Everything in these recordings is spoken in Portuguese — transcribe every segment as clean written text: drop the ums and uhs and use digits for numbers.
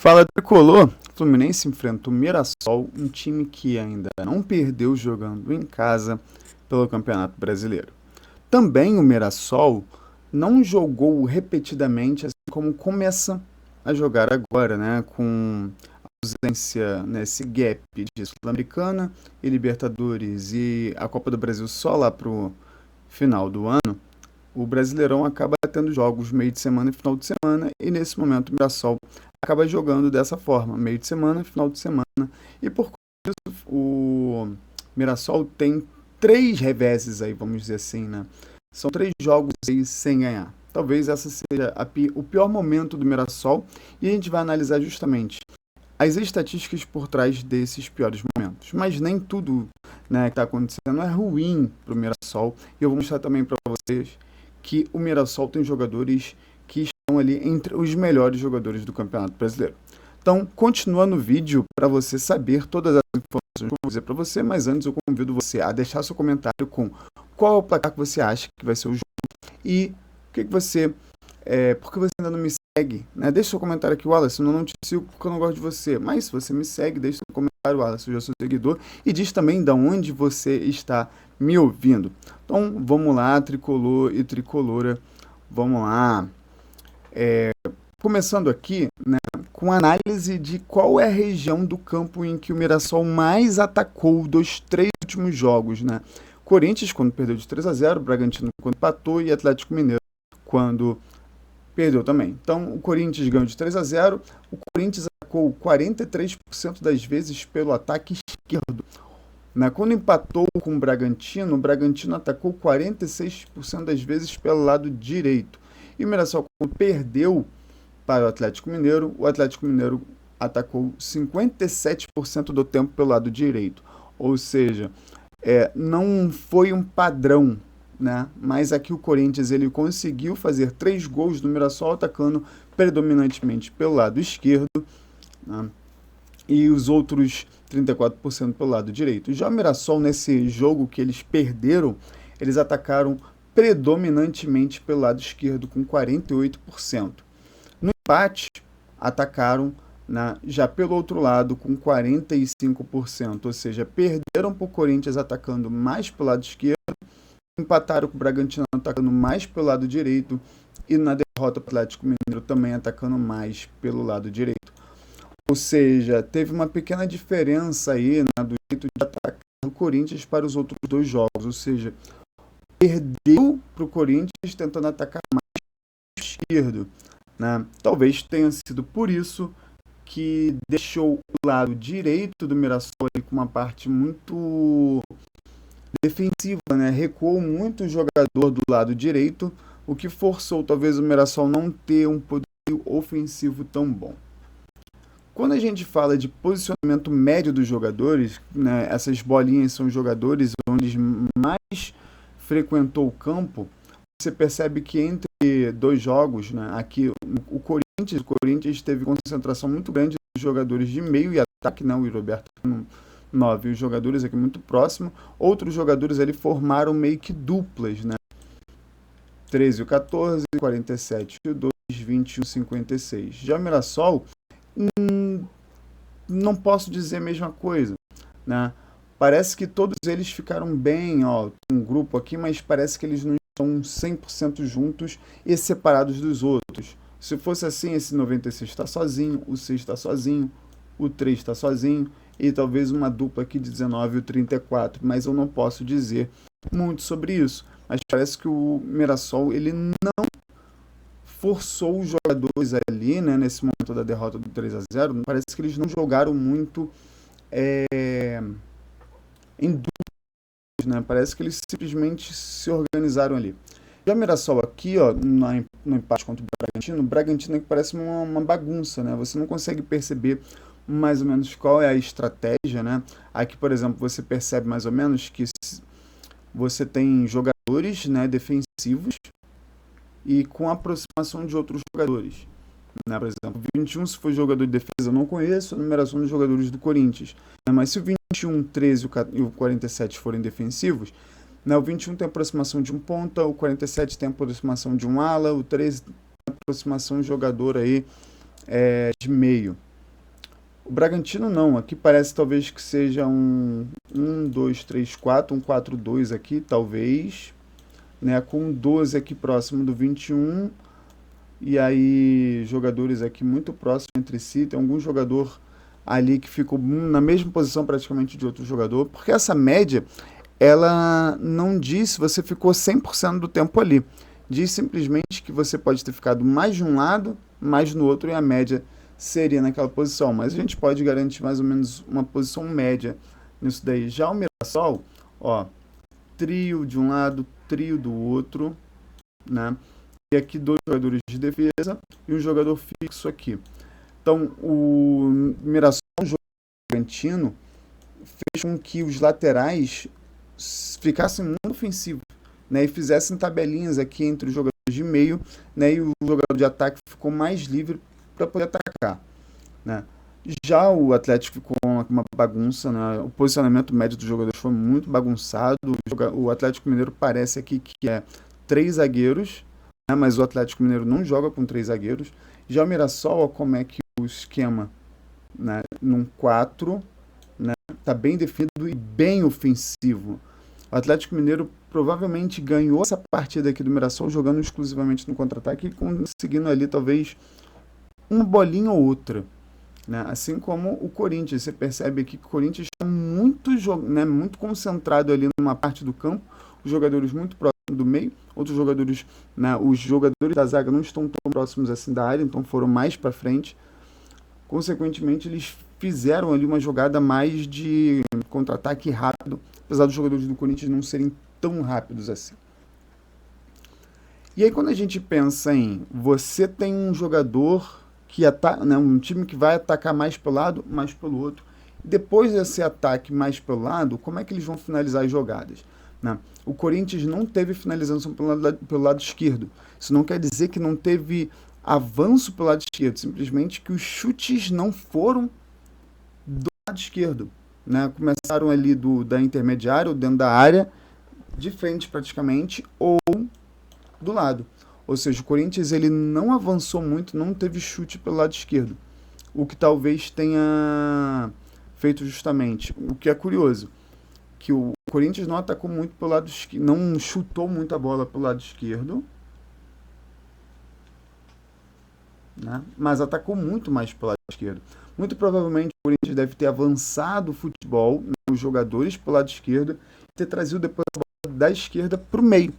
Fala Tricolor, Fluminense enfrenta o Mirassol, um time que ainda não perdeu jogando em casa pelo Campeonato Brasileiro. Também o Mirassol não jogou repetidamente assim como começa a jogar agora, né, com ausência nesse gap de Sul-Americana e Libertadores e a Copa do Brasil só lá pro final do ano. O Brasileirão acaba tendo jogos meio de semana e final de semana, e nesse momento o Mirassol acaba jogando dessa forma, meio de semana, final de semana, e por isso o Mirassol tem três reveses aí, vamos dizer assim, né? São três jogos aí sem ganhar. Talvez essa seja o pior momento do Mirassol, e a gente vai analisar justamente as estatísticas por trás desses piores momentos. Mas nem tudo, né, que está acontecendo é ruim para o Mirassol, e eu vou mostrar também para vocês que o Mirassol tem jogadores que estão ali entre os melhores jogadores do Campeonato Brasileiro. Então, continua no vídeo para você saber todas as informações que eu vou dizer para você, mas antes eu convido você a deixar seu comentário com qual é o placar que você acha que vai ser o jogo e o que você por que você ainda não me segue, né? Deixa seu comentário aqui, Wallace, eu não te sigo porque eu não gosto de você. Mas se você me segue, deixa seu comentário, Wallace, eu já sou seguidor. E diz também de onde você está me ouvindo. Então, vamos lá, tricolor e tricolora. Vamos lá. Começando aqui, né, com análise de qual é a região do campo em que o Mirassol mais atacou dos três últimos jogos, né? Corinthians, quando perdeu de 3-0, Bragantino, quando empatou, e Atlético Mineiro, quando perdeu também. Então, o Corinthians ganhou de 3-0. O Corinthians atacou 43% das vezes pelo ataque esquerdo. Quando empatou com o Bragantino atacou 46% das vezes pelo lado direito. E o Mirassol, quando perdeu para o Atlético Mineiro atacou 57% do tempo pelo lado direito. Ou seja, não foi um padrão, né? Mas aqui o Corinthians ele conseguiu fazer 3 gols no Mirassol atacando predominantemente pelo lado esquerdo, né? E os outros 34% pelo lado direito. Já o Mirassol, nesse jogo que eles perderam, eles atacaram predominantemente pelo lado esquerdo com 48%. No empate, atacaram já pelo outro lado com 45%, ou seja, perderam para o Corinthians atacando mais pelo lado esquerdo, empataram com o Bragantino atacando mais pelo lado direito e na derrota para o Atlético Mineiro também atacando mais pelo lado direito. Ou seja, teve uma pequena diferença aí, né, do jeito de atacar do Corinthians para os outros dois jogos, ou seja, perdeu para o Corinthians tentando atacar mais pelo esquerdo, né? Talvez tenha sido por isso que deixou o lado direito do Mirassol com uma parte muito defensiva, né? Recuou muito o jogador do lado direito, o que forçou talvez o Mirassol não ter um poder ofensivo tão bom. Quando a gente fala de posicionamento médio dos jogadores, né, essas bolinhas são jogadores onde mais frequentou o campo, você percebe que entre dois jogos, né, aqui o Corinthians teve concentração muito grande de jogadores de meio e ataque, né, o Roberto 9, os jogadores aqui muito próximos, outros jogadores ali formaram meio que duplas, né? 13 e 14, 47 e 2, 20 e 56. Já o Mirassol, não posso dizer a mesma coisa, né? Parece que todos eles ficaram bem, ó, um grupo aqui, mas parece que eles não estão 100% juntos e separados dos outros. Se fosse assim, esse 96 está sozinho, o 6 está sozinho, o 3 está sozinho, e talvez uma dupla aqui de 19 e o 34, mas eu não posso dizer muito sobre isso. Mas parece que o Mirassol ele não forçou os jogadores ali, né, nesse momento da derrota do 3-0, parece que eles não jogaram muito em duplas, né? Parece que eles simplesmente se organizaram ali. Já o Mirassol aqui, ó, no empate contra o Bragantino que parece uma bagunça, né? Você não consegue perceber mais ou menos qual é a estratégia, né? Aqui, por exemplo, você percebe mais ou menos que você tem jogadores, né, defensivos e com aproximação de outros jogadores, né? Por exemplo, 21, se for jogador de defesa, eu não conheço a numeração dos jogadores do Corinthians, né? Mas se o 21, 13 e o 47 forem defensivos, né, o 21 tem aproximação de um ponta, o 47 tem aproximação de um ala, o 13 tem aproximação de jogador aí de meio. O Bragantino não, aqui parece talvez que seja um 2 3 4 um 4-2 aqui, talvez, né, com 12 aqui próximo do 21, e aí jogadores aqui muito próximos entre si, tem algum jogador ali que ficou na mesma posição praticamente de outro jogador, porque essa média, ela não diz se você ficou 100% do tempo ali, diz simplesmente que você pode ter ficado mais de um lado, mais no outro, e a média seria naquela posição, mas a gente pode garantir mais ou menos uma posição média nisso daí. Já o Mirassol, ó, trio de um lado, trio do outro, né? E aqui dois jogadores de defesa e um jogador fixo aqui. Então, o Mirassol, o jogo Bragantino, fez com que os laterais ficassem muito ofensivos, né, e fizessem tabelinhas aqui entre os jogadores de meio, né, e o jogador de ataque ficou mais livre para poder atacar, né. Já o Atlético ficou uma bagunça, né, o posicionamento médio dos jogadores foi muito bagunçado. O Atlético Mineiro parece aqui que é três zagueiros, né, mas o Atlético Mineiro não joga com três zagueiros. Já o Mirassol, ó, como é que o esquema, né, num 4, né, tá bem definido e bem ofensivo. O Atlético Mineiro provavelmente ganhou essa partida aqui do Mirassol jogando exclusivamente no contra-ataque e conseguindo ali talvez uma bolinha ou outra, né? Assim como o Corinthians, você percebe aqui que o Corinthians está muito, né, muito concentrado ali numa parte do campo, os jogadores muito próximos do meio, outros jogadores, né, os jogadores da zaga não estão tão próximos assim da área, então foram mais para frente. Consequentemente, eles fizeram ali uma jogada mais de contra-ataque rápido, apesar dos jogadores do Corinthians não serem tão rápidos assim. E aí quando a gente pensa em você tem um jogador que ataca, né, um time que vai atacar mais pelo lado, mais pelo outro. Depois desse ataque mais pelo lado, como é que eles vão finalizar as jogadas? Né? O Corinthians não teve finalização pelo lado esquerdo. Isso não quer dizer que não teve avanço pelo lado esquerdo, simplesmente que os chutes não foram do lado esquerdo. Né? Começaram ali da intermediária, ou dentro da área, de frente praticamente, ou do lado. Ou seja, o Corinthians ele não avançou muito, não teve chute pelo lado esquerdo. O que talvez tenha feito justamente, o que é curioso, que o Corinthians não atacou muito pelo lado esquerdo, não chutou muito a bola pelo lado esquerdo, né? Mas atacou muito mais pelo lado esquerdo. Muito provavelmente o Corinthians deve ter avançado o futebol, né, os jogadores pelo lado esquerdo, e ter trazido depois a bola da esquerda para o meio,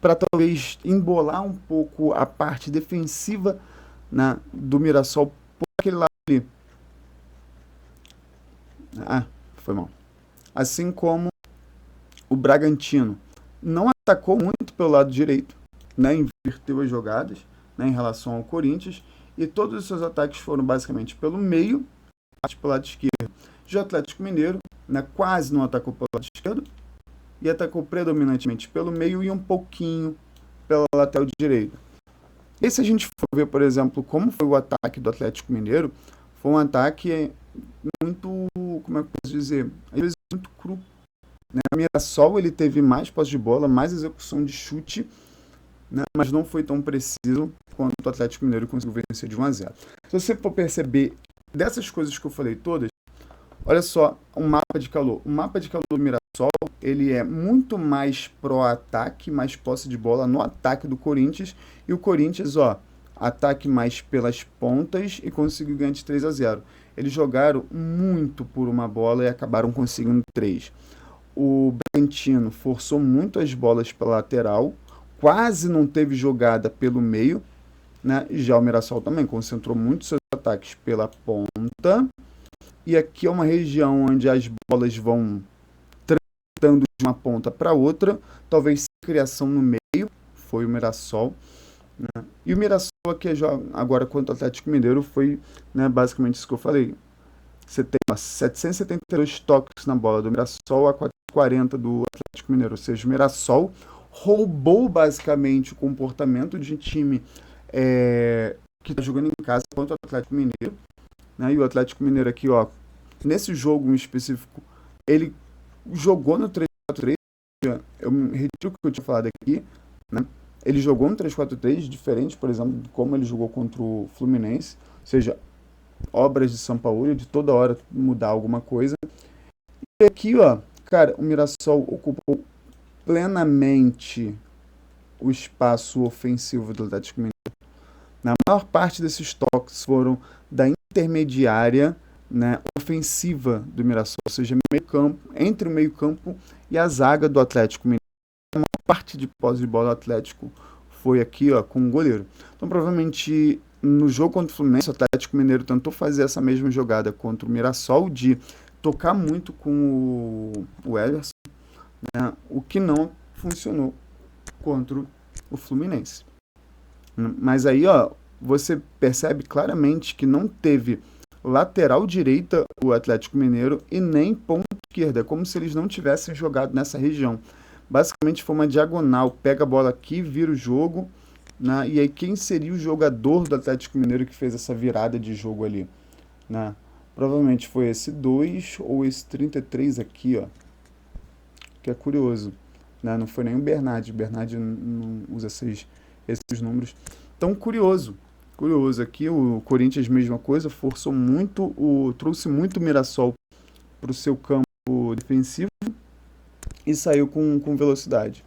para talvez embolar um pouco a parte defensiva, né, do Mirassol por aquele lado ali. Ah, foi mal. Assim como o Bragantino não atacou muito pelo lado direito, né, inverteu as jogadas, né, em relação ao Corinthians, e todos os seus ataques foram basicamente pelo meio, pelo lado esquerdo. Já o Atlético Mineiro, né, quase não atacou pelo lado esquerdo, e atacou predominantemente pelo meio e um pouquinho pela lateral direita. E se a gente for ver, por exemplo, como foi o ataque do Atlético Mineiro, foi um ataque muito, como é que eu posso dizer, às vezes muito cru. Né? O Mirassol ele teve mais posse de bola, mais execução de chute, né? Mas não foi tão preciso quanto o Atlético Mineiro conseguiu vencer de 1-0. Se você for perceber dessas coisas que eu falei todas, olha só, um mapa de calor. O mapa de calor do Mirassol, ele é muito mais pró-ataque, mais posse de bola no ataque do Corinthians. E o Corinthians, ó, ataque mais pelas pontas e conseguiu ganhar de 3-0. Eles jogaram muito por uma bola e acabaram conseguindo 3. O Bragantino forçou muito as bolas pela lateral, quase não teve jogada pelo meio, né? E já o Mirassol também concentrou muito seus ataques pela ponta. E aqui é uma região onde as bolas vão transitando de uma ponta para outra, talvez criação no meio, foi o Mirassol. Né? E o Mirassol aqui agora quanto ao Atlético Mineiro foi, né, basicamente isso que eu falei. Você tem 772 toques na bola do Mirassol a 440 do Atlético Mineiro, ou seja, o Mirassol roubou basicamente o comportamento de time que está jogando em casa contra o Atlético Mineiro. Né? E o Atlético Mineiro aqui, ó, nesse jogo em específico, ele jogou no 3-4-3, eu retiro o que eu tinha falado aqui, né? Ele jogou no 3-4-3, diferente, por exemplo, de como ele jogou contra o Fluminense, ou seja, obras de São Paulo, de toda hora mudar alguma coisa. E aqui, ó, cara, o Mirassol ocupou plenamente o espaço ofensivo do Atlético Mineiro. Na maior parte desses toques foram da intermediária, né, ofensiva do Mirassol, ou seja, meio campo, entre o meio-campo e a zaga do Atlético Mineiro. A maior parte de posse de bola do Atlético foi aqui, ó, com o goleiro. Então, provavelmente, no jogo contra o Fluminense, o Atlético Mineiro tentou fazer essa mesma jogada contra o Mirassol, de tocar muito com o Everson, né, o que não funcionou contra o Fluminense. Mas aí, ó, você percebe claramente que não teve lateral direita o Atlético Mineiro e nem ponta esquerda, como se eles não tivessem jogado nessa região. Basicamente foi uma diagonal, pega a bola aqui, vira o jogo, né? E aí quem seria o jogador do Atlético Mineiro que fez essa virada de jogo ali, né? Provavelmente foi esse 2 ou esse 33 aqui, ó, que é curioso, né? Não foi nem o Bernard não usa esses números. Então, curioso aqui, o Corinthians mesma coisa, forçou muito, trouxe muito o Mirassol para o seu campo defensivo e saiu com velocidade.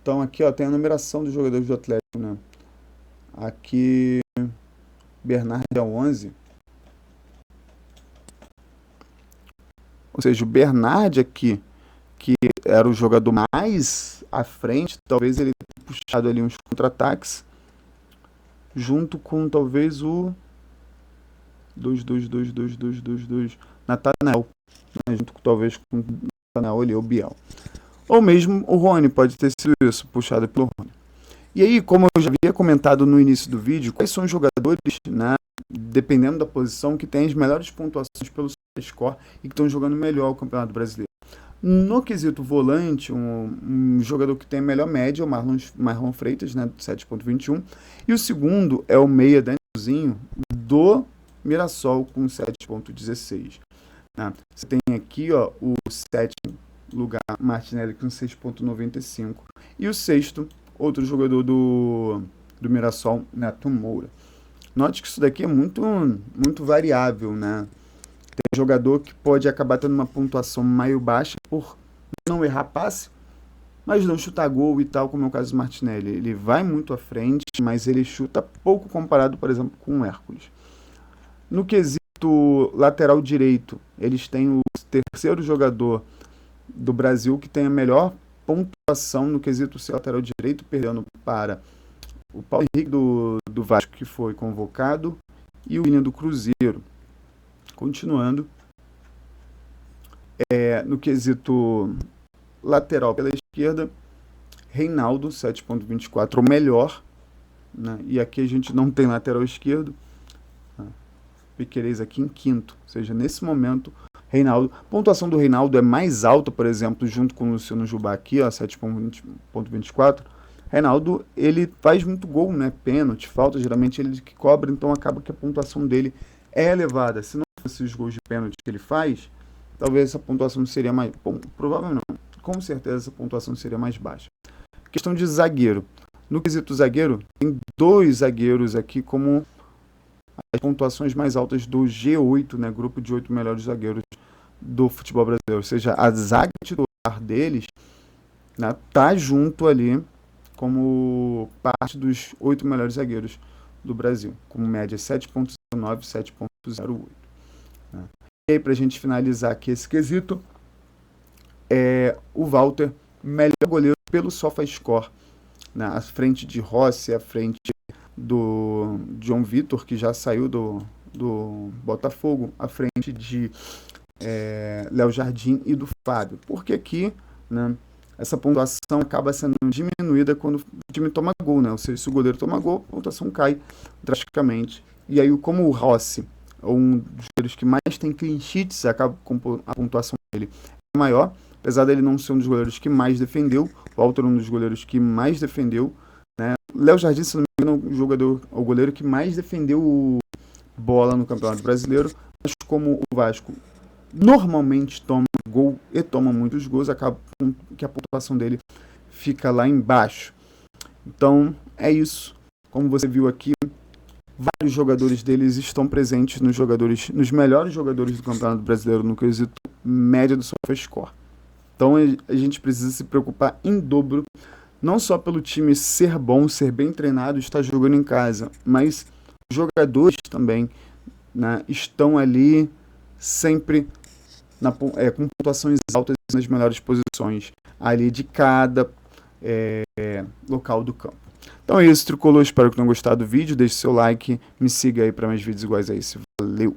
Então aqui, ó, tem a numeração dos jogadores do Atlético, né? Aqui, Bernard é 11. Ou seja, o Bernard aqui, que era o jogador mais à frente, talvez ele tenha puxado ali uns contra-ataques, junto com talvez o 2 Nathanael, né? Junto com talvez com o Nathanael ali, o Biel. Ou mesmo o Rony, pode ter sido isso, puxado pelo Rony. E aí, como eu já havia comentado no início do vídeo, quais são os jogadores, né, dependendo da posição, que têm as melhores pontuações pelo score e que estão jogando melhor o Campeonato Brasileiro? No quesito volante, um jogador que tem a melhor média é o Marlon Freitas, né, 7.21. E o segundo é o meia Danielzinho, do Mirassol, com 7.16. Né? Você tem aqui, ó, o sétimo lugar, Martinelli, com 6.95. E o sexto, outro jogador do Mirassol, Neto Moura. Note que isso daqui é muito variável, né? Tem jogador que pode acabar tendo uma pontuação meio baixa por não errar passe, mas não chutar gol e tal, como é o caso do Martinelli. Ele vai muito à frente, mas ele chuta pouco comparado, por exemplo, com o Hércules. No quesito lateral direito, eles têm o terceiro jogador do Brasil que tem a melhor pontuação no quesito ser lateral direito, perdendo para o Paulo Henrique do Vasco, que foi convocado, e o Willian do Cruzeiro. Continuando, no quesito lateral pela esquerda, Reinaldo, 7.24, o melhor, né? E aqui a gente não tem lateral esquerdo, Piquerez aqui em quinto, ou seja, nesse momento, Reinaldo, a pontuação do Reinaldo é mais alta, por exemplo, junto com o Luciano Jubá aqui, 7.24. Reinaldo, ele faz muito gol, né? Pênalti, falta, geralmente ele que cobra, então acaba que a pontuação dele é elevada. Se não fosse os gols de pênalti que ele faz, talvez essa pontuação seria mais... Bom, provavelmente não. Com certeza essa pontuação seria mais baixa. Questão de zagueiro. No quesito zagueiro, tem dois zagueiros aqui como as pontuações mais altas do G8, né? Grupo de 8 melhores zagueiros do futebol brasileiro. Ou seja, a zaga titular deles, né, tá junto ali como parte dos 8 melhores zagueiros do Brasil, com média 7.09, 7.08. Né? E aí, para a gente finalizar aqui esse quesito, o Walter, melhor goleiro pelo SofaScore, né? À frente de Rossi, à frente do João Vitor, que já saiu do Botafogo, à frente de Léo Jardim e do Fábio. Porque aqui, né, essa pontuação acaba sendo diminuída quando o time toma gol, né? Ou seja, se o goleiro toma gol, a pontuação cai drasticamente. E aí, como o Rossi é um dos goleiros que mais tem clean sheets, acaba com a pontuação dele é maior, apesar dele não ser um dos goleiros que mais defendeu, o Walter é um dos goleiros que mais defendeu, né? Léo Jardim, se não me engano, é o goleiro que mais defendeu bola no Campeonato Brasileiro, mas como o Vasco normalmente toma gol e toma muitos gols, acaba que a pontuação dele fica lá embaixo. Então, é isso. Como você viu aqui, vários jogadores deles estão presentes nos melhores jogadores do Campeonato Brasileiro no quesito média do SofaScore. Então a gente precisa se preocupar em dobro, não só pelo time ser bom, ser bem treinado, estar jogando em casa, mas os jogadores também, né, estão ali sempre com pontuações altas nas melhores posições ali de cada local do campo. Então é isso, Tricolor. Espero que tenham gostado do vídeo. Deixe seu like, me siga aí para mais vídeos iguais a esse. Valeu!